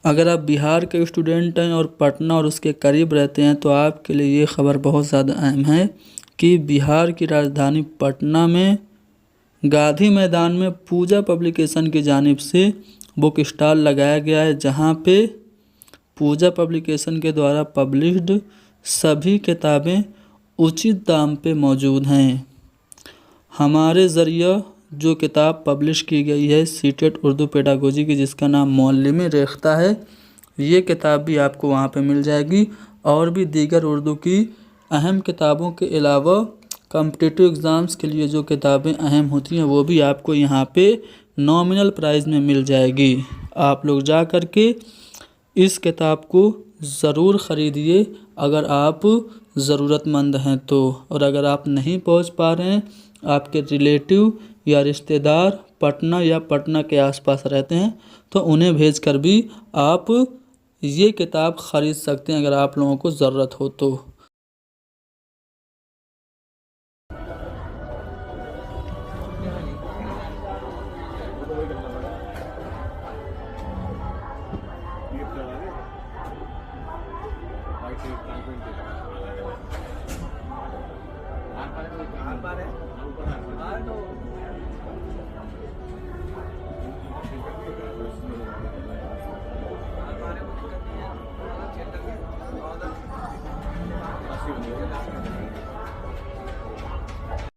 अगर आप बिहार के स्टूडेंट हैं और पटना और उसके करीब रहते हैं तो आपके लिए ये खबर बहुत ज़्यादा अहम है कि बिहार की राजधानी पटना में गांधी मैदान में पूजा पब्लिकेशन की जानिब से बुक स्टॉल लगाया गया है, जहां पे पूजा पब्लिकेशन के द्वारा पब्लिश्ड सभी किताबें उचित दाम पे मौजूद हैं। हमारे ज़रिए जो किताब पब्लिश की गई है सीटेट उर्दू पेडागोजी की, जिसका नाम मुअल्लिम रेख्ता है, ये किताब भी आपको वहाँ पे मिल जाएगी। और भी दीगर उर्दू की अहम किताबों के अलावा कॉम्पिटिटिव एग्ज़ाम्स के लिए जो किताबें अहम होती हैं वो भी आपको यहाँ पे नॉमिनल प्राइस में मिल जाएगी। आप लोग जा कर के इस किताब को ज़रूर ख़रीदिए अगर आप ज़रूरतमंद हैं तो। और अगर आप नहीं पहुंच पा रहे हैं, आपके रिलेटिव या रिश्तेदार पटना या पटना के आसपास रहते हैं, तो उन्हें भेजकर भी आप ये किताब ख़रीद सकते हैं अगर आप लोगों को ज़रूरत हो तो।